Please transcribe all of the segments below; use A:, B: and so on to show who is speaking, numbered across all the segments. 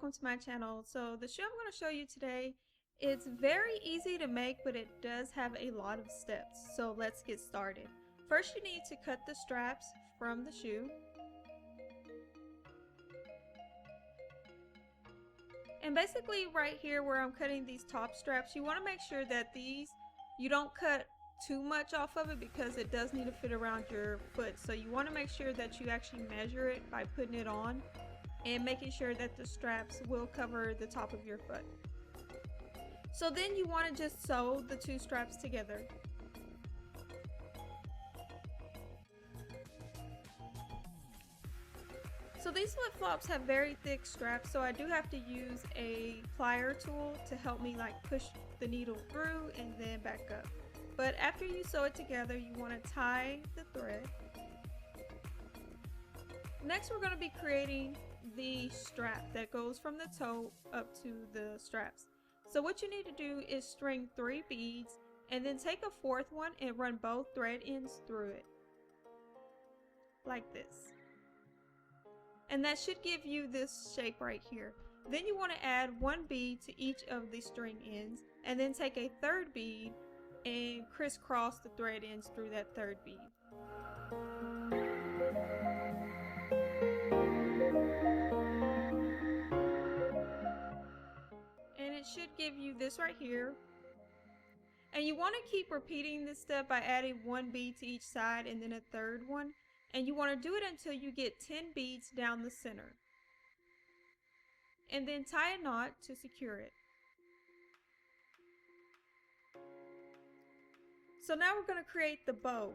A: welcome to my channel. So the shoe I'm going to show you today, it's very easy to make, but it does have a lot of steps. So let's get started. First you need to cut the straps from the shoe. And basically right here where I'm cutting these top straps, you want to make sure that you don't cut too much off of it because it does need to fit around your foot. So you want to make sure that you actually measure it by putting it on and making sure that the straps will cover the top of your foot. So then you want to just sew the two straps together. So these flip-flops have very thick straps, so I do have to use a plier tool to help me like push the needle through and then back up. But after you sew it together, you want to tie the thread. Next we're going to be creating the strap that goes from the toe up to the straps. So what you need to do is string 3 beads and then take a 4th one and run both thread ends through it like this. And that should give you this shape right here. Then you want to add 1 bead to each of the string ends and then take a 3rd bead and crisscross the thread ends through that 3rd bead. And it should give you this right here. And you want to keep repeating this step by adding 1 bead to each side and then a 3rd one. And you want to do it until you get 10 beads down the center. And then tie a knot to secure it. So now we're going to create the bow.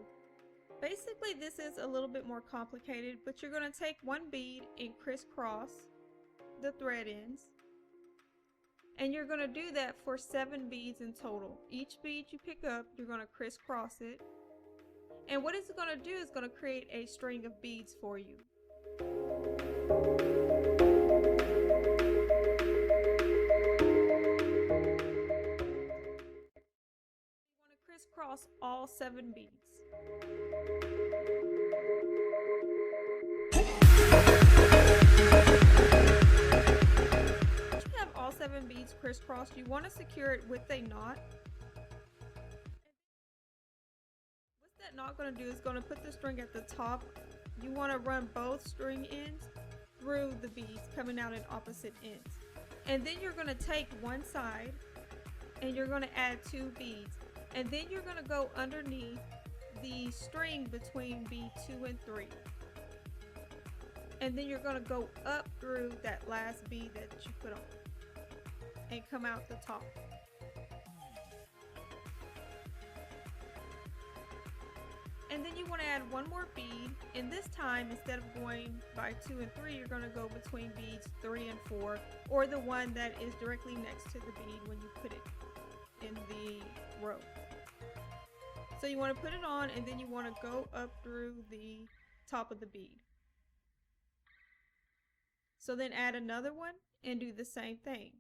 A: Basically this is a little bit more complicated, but you're going to take 1 bead and crisscross the thread ends. And you're going to do that for 7 beads in total. Each bead you pick up, you're going to crisscross it. And what it's going to do is going to create a string of beads for you. You want to crisscross all 7 beads. Once you have all 7 beads crisscrossed, you want to secure it with a knot. What knot going to do is going to put the string at the top. You want to run both string ends through the beads coming out at opposite ends. And then you're going to take one side and you're going to add 2 beads. And then you're going to go underneath the string between bead 2 and 3. And then you're going to go up through that last bead that you put on and come out the top. And then you want to add 1 more bead, and this time instead of going by 2 and 3, you're going to go between beads 3 and 4, or the one that is directly next to the bead when you put it in the row. So you want to put it on, and then you want to go up through the top of the bead. So then add another one and do the same thing.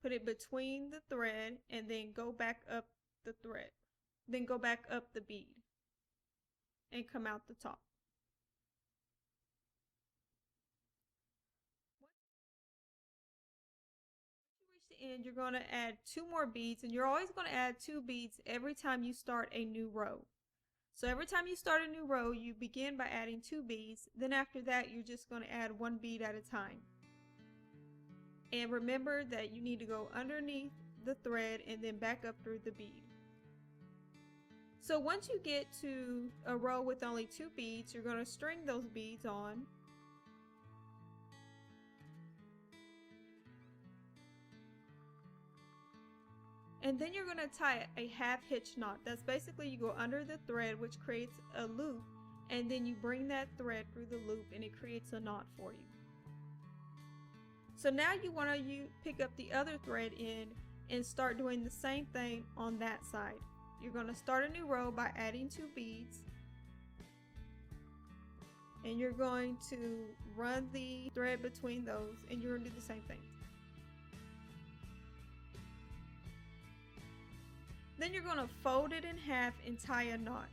A: Put it between the thread and then go back up the thread. Then go back up the bead and come out the top. Once you reach the end, you're going to add 2 more beads, and you're always going to add 2 beads every time you start a new row. So every time you start a new row, you begin by adding 2 beads. Then after that, you're just going to add 1 bead at a time. And remember that you need to go underneath the thread and then back up through the bead. So once you get to a row with only 2 beads, you're going to string those beads on. And then you're going to tie a half hitch knot. That's basically you go under the thread, which creates a loop, and then you bring that thread through the loop and it creates a knot for you. So now you want to pick up the other thread end and start doing the same thing on that side. You're going to start a new row by adding 2 beads, and you're going to run the thread between those, and you're going to do the same thing. Then you're going to fold it in half and tie a knot.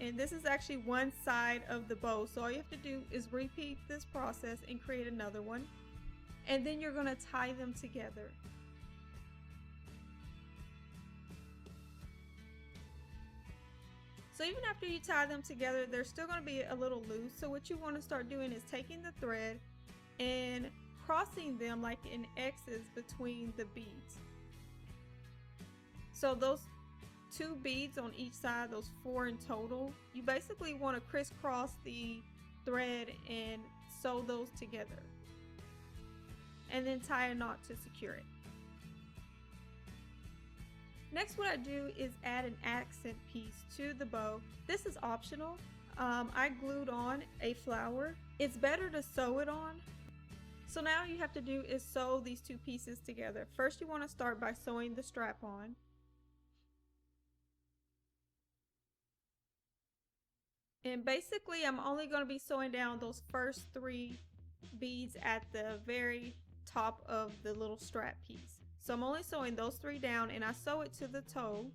A: And this is actually one side of the bow. So all you have to do is repeat this process and create another one. And then you're going to tie them together. So even after you tie them together, they're still going to be a little loose. So what you want to start doing is taking the thread and crossing them like in X's between the beads. So those 2 beads on each side, those 4 in total, you basically want to crisscross the thread and sew those together. And then tie a knot to secure it. Next, what I do is add an accent piece to the bow. This is optional. I glued on a flower. It's better to sew it on. So now all you have to do is sew these 2 pieces together. First, you want to start by sewing the strap on. And basically, I'm only going to be sewing down those first 3 beads at the very top of the little strap piece. So I'm only sewing those 3 down, and I sew it to the toe.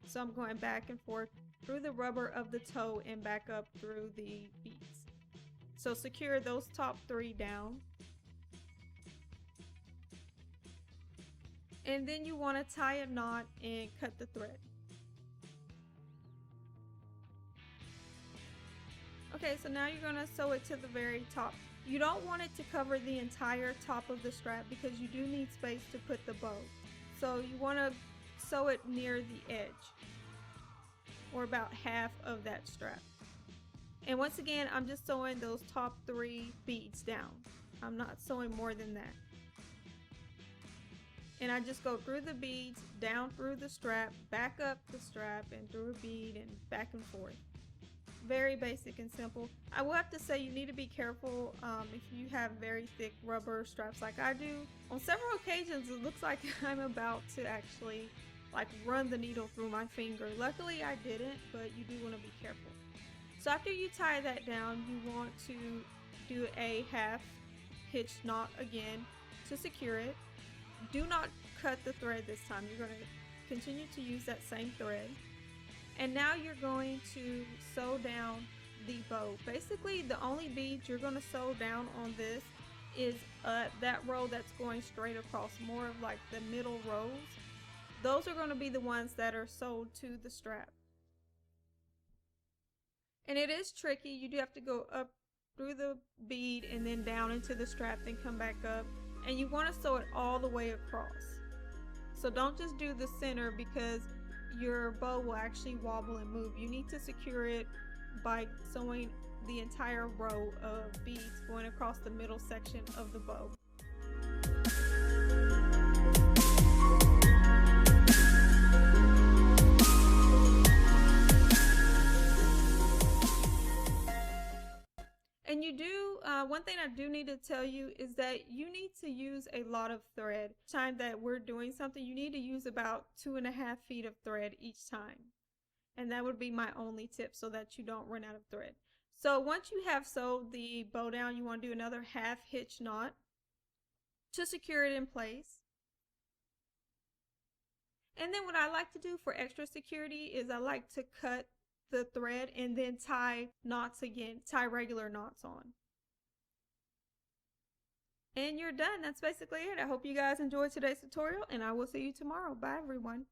A: So I'm going back and forth through the rubber of the toe and back up through the beads. So secure those top 3 down. And then you want to tie a knot and cut the thread. Okay, so now you're going to sew it to the very top. You don't want it to cover the entire top of the strap because you do need space to put the bow. So you want to sew it near the edge, or about half of that strap. And once again, I'm just sewing those top 3 beads down. I'm not sewing more than that. And I just go through the beads, down through the strap, back up the strap, and through a bead, and back and forth. Very basic and simple. I will have to say you need to be careful if you have very thick rubber straps like I do. On several occasions it looks like I'm about to actually like run the needle through my finger. Luckily I didn't, but you do want to be careful. So after you tie that down, you want to do a half hitch knot again to secure it. Do not cut the thread this time. You're going to continue to use that same thread. And now you're going to sew down the bow. Basically, the only beads you're going to sew down on this is that row that's going straight across, more of like the middle rows. Those are going to be the ones that are sewed to the strap. And it is tricky. You do have to go up through the bead and then down into the strap, then come back up. And you want to sew it all the way across. So don't just do the center because your bow will actually wobble and move. You need to secure it by sewing the entire row of beads going across the middle section of the bow. And you do, one thing I do need to tell you is that you need to use a lot of thread. Each time that we're doing something, you need to use about 2.5 feet of thread each time. And that would be my only tip so that you don't run out of thread. So once you have sewed the bow down, you want to do another half hitch knot to secure it in place. And then what I like to do for extra security is I like to cut the thread and then tie knots again, tie regular knots on. And you're done. That's basically it. I hope you guys enjoyed today's tutorial, and I will see you tomorrow. Bye everyone.